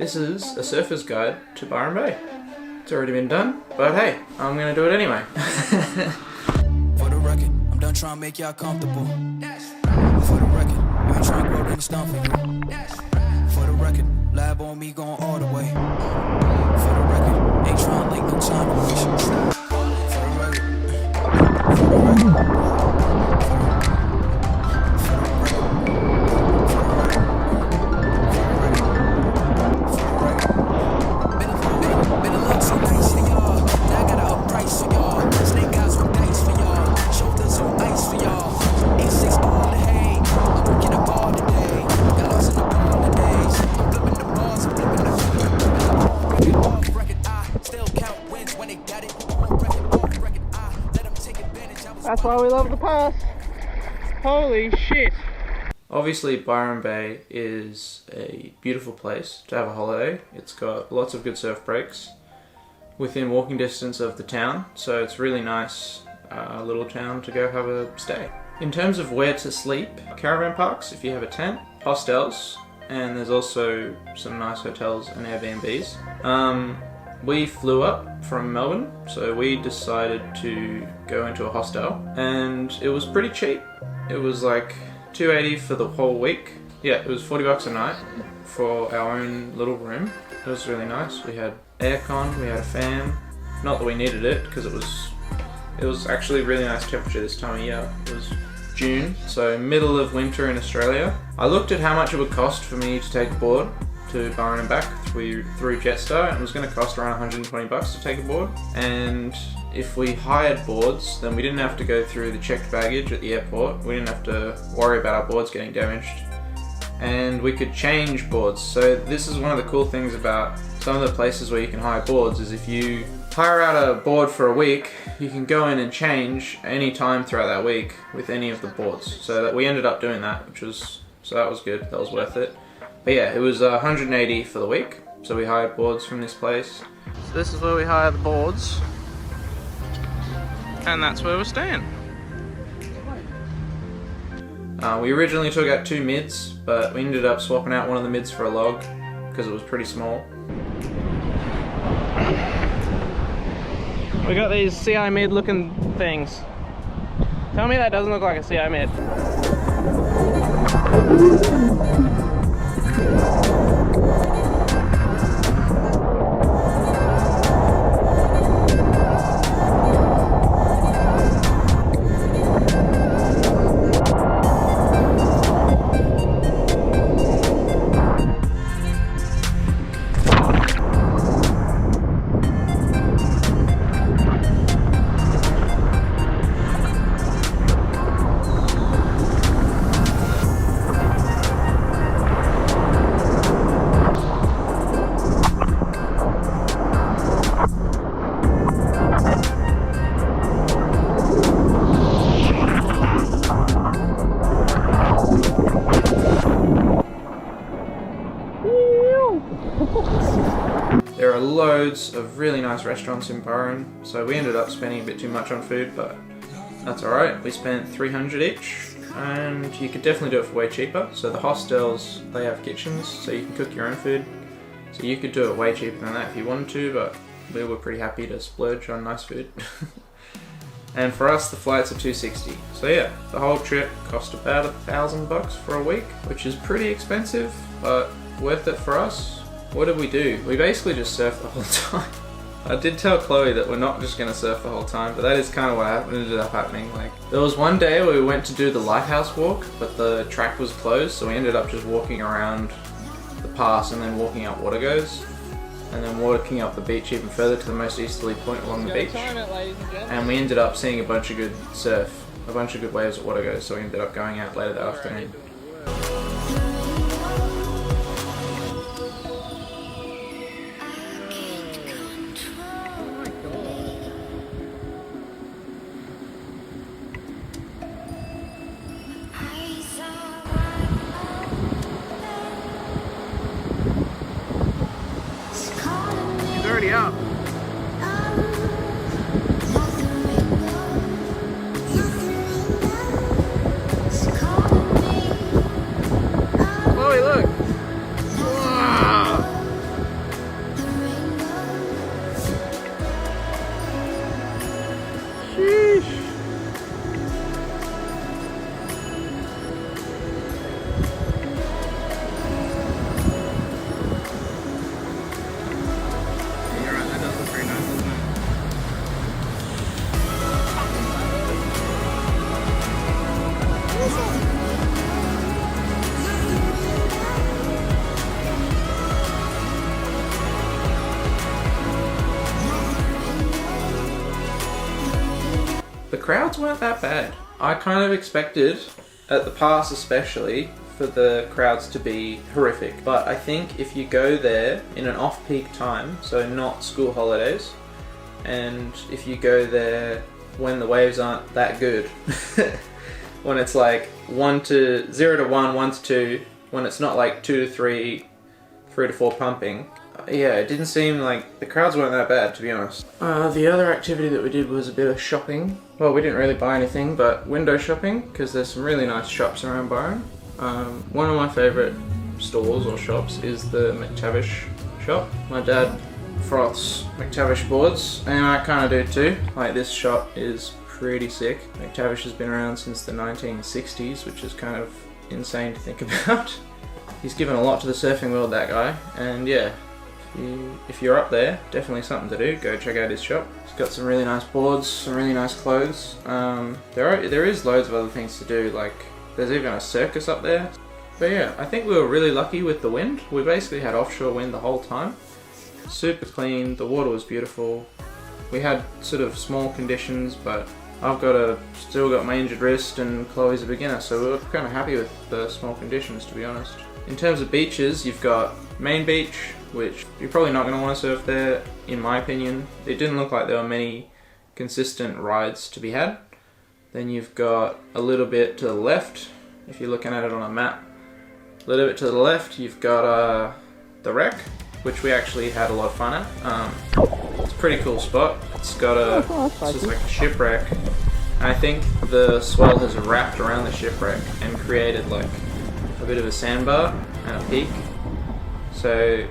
This is a surfer's guide to Byron Bay. It's already been done, but hey, I'm gonna do it anyway. For the record, I'm done trying to make y'all comfortable. For the record, you ain't trying to grow in stomach. For the record, lab on me going all the way. For the record, ain't trying to link no time to waste. For the record, for the record. That's why we love the pass. Holy shit. Obviously Byron Bay is a beautiful place to have a holiday. It's got lots of good surf breaks within walking distance of the town, so it's really nice little town to go have a stay. In terms of where to sleep, caravan parks if you have a tent, hostels, and there's also some nice hotels and Airbnbs. We flew up from Melbourne, so we decided to go into a hostel, and it was pretty cheap. It was like $280 for the whole week. Yeah, it was $40 a night for our own little room. It was really nice. We had aircon, we had a fan. Not that we needed it, because it was actually really nice temperature this time of year. It was June, so middle of winter in Australia. I looked at how much it would cost for me to take a board to Byron and back through Jetstar, and it was going to cost around $120 to take a board. And if we hired boards, then we didn't have to go through the checked baggage at the airport. We didn't have to worry about our boards getting damaged, and we could change boards. So this is one of the cool things about some of the places where you can hire boards, is if you hire out a board for a week, you can go in and change any time throughout that week with any of the boards. So that we ended up doing that, so that was good. That was worth it. But yeah, it was $180 for the week, so we hired boards from this place. So this is where we hire the boards, and that's where we're staying. We originally took out 2 mids, but we ended up swapping out one of the mids for a log because it was pretty small. We got these CI mid looking things. Tell me that doesn't look like a CI mid. There are loads of really nice restaurants in Byron, so we ended up spending a bit too much on food, but that's alright. We spent $300 each, and you could definitely do it for way cheaper. So the hostels, they have kitchens, so you can cook your own food. So you could do it way cheaper than that if you wanted to, but we were pretty happy to splurge on nice food. And for us, the flights are $260. So yeah, the whole trip cost about $1,000 for a week, which is pretty expensive, but worth it for us. What did we do? We basically just surfed the whole time. I did tell Chloe that we're not just gonna surf the whole time, but that is kind of what ended up happening. Like, there was one day where we went to do the lighthouse walk, but the track was closed, so we ended up just walking around the pass and then walking up Watergoes, and then walking up the beach even further to the most easterly point along the beach. And we ended up seeing a bunch of good surf, a bunch of good waves at Watergoes, so we ended up going out later that afternoon. He's already up. crowds weren't that bad. I kind of expected, at the pass especially, for the crowds to be horrific. But I think if you go there in an off-peak time, so not school holidays, and if you go there when the waves aren't that good, when it's like 0 to 1, 1 to 2, when it's not like 2 to 3, 3 to 4 pumping, yeah, it didn't seem like the crowds weren't that bad, to be honest. The other activity that we did was a bit of shopping. Well, we didn't really buy anything, but window shopping, because there's some really nice shops around Byron. One of my favourite stores or shops is the McTavish shop. My dad froths McTavish boards, and I kind of do too. Like, this shop is pretty sick. McTavish has been around since the 1960s, which is kind of insane to think about. He's given a lot to the surfing world, that guy, and yeah, if you're up there, definitely something to do. Go check out his shop. He's got some really nice boards, some really nice clothes. There is loads of other things to do, like there's even a circus up there. But yeah, I think we were really lucky with the wind. We basically had offshore wind the whole time. Super clean, the water was beautiful. We had sort of small conditions, but I've still got my injured wrist and Chloe's a beginner, so we were kind of happy with the small conditions, to be honest. In terms of beaches, you've got Main Beach, which you're probably not going to want to surf there, in my opinion. It didn't look like there were many consistent rides to be had. Then you've got a little bit to the left, if you're looking at it on a map. A little bit to the left, you've got the Wreck, which we actually had a lot of fun at. It's a pretty cool spot. It's got it's just like a shipwreck. And I think the swell has wrapped around the shipwreck and created like a bit of a sandbar and a peak. So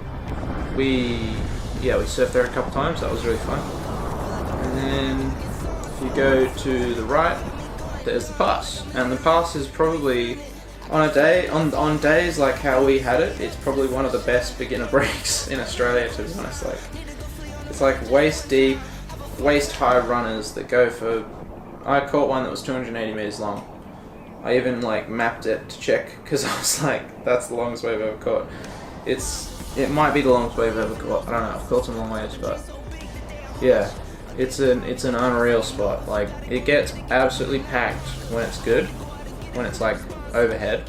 we surfed there a couple times. That was really fun. And then if you go to the right, there's the pass, and the pass is probably on days like how we had it, it's probably one of the best beginner breaks in Australia, to be honest. Like, it's like waist deep, waist high runners that go for. I caught one that was 280 meters long. I even like mapped it to check because I was like, that's the longest wave I've ever caught. It might be the longest wave I've ever caught. I don't know. I've caught some long waves, but yeah, it's an unreal spot. Like, it gets absolutely packed when it's good, when it's like overhead,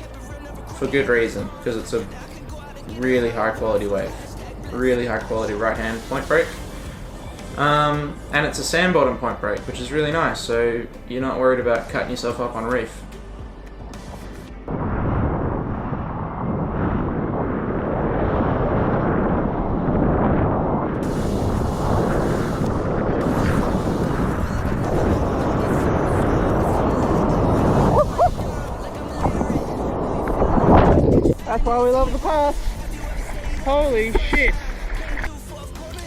for good reason, because it's a really high quality wave, really high quality right hand point break. And it's a sand bottom point break, which is really nice, so you're not worried about cutting yourself up on reef. That's why we love the pass. Holy shit.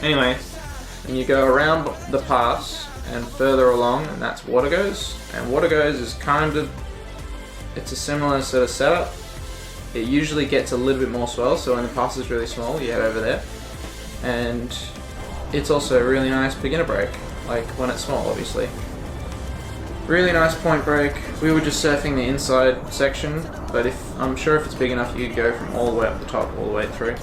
Anyway, and you go around the pass and further along, and that's Watergoes. And Watergoes is it's a similar sort of setup. It usually gets a little bit more swell, so when the pass is really small, you head over there. And it's also a really nice beginner break, like when it's small, obviously. Really nice point break. We were just surfing the inside section, but I'm sure if it's big enough, you could go from all the way up the top, all the way through.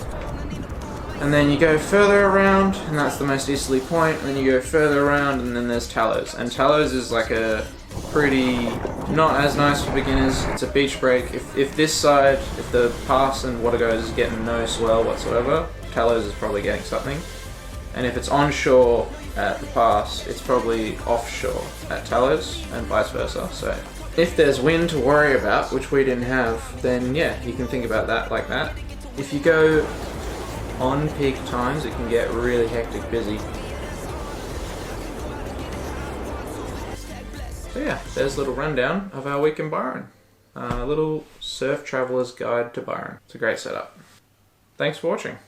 And then you go further around, and that's the most easterly point, and then you go further around, and then there's Tallows. And Tallows is like a pretty, not as nice for beginners. It's a beach break. If this side, if the pass and Watergoes is getting no swell whatsoever, Tallows is probably getting something. And if it's onshore at the pass, it's probably offshore at Tallows, and vice versa. So if there's wind to worry about, which we didn't have, then yeah, you can think about that like that. If you go on peak times, it can get really hectic busy. So yeah, there's a little rundown of our week in Byron. A little surf traveller's guide to Byron. It's a great setup. Thanks for watching.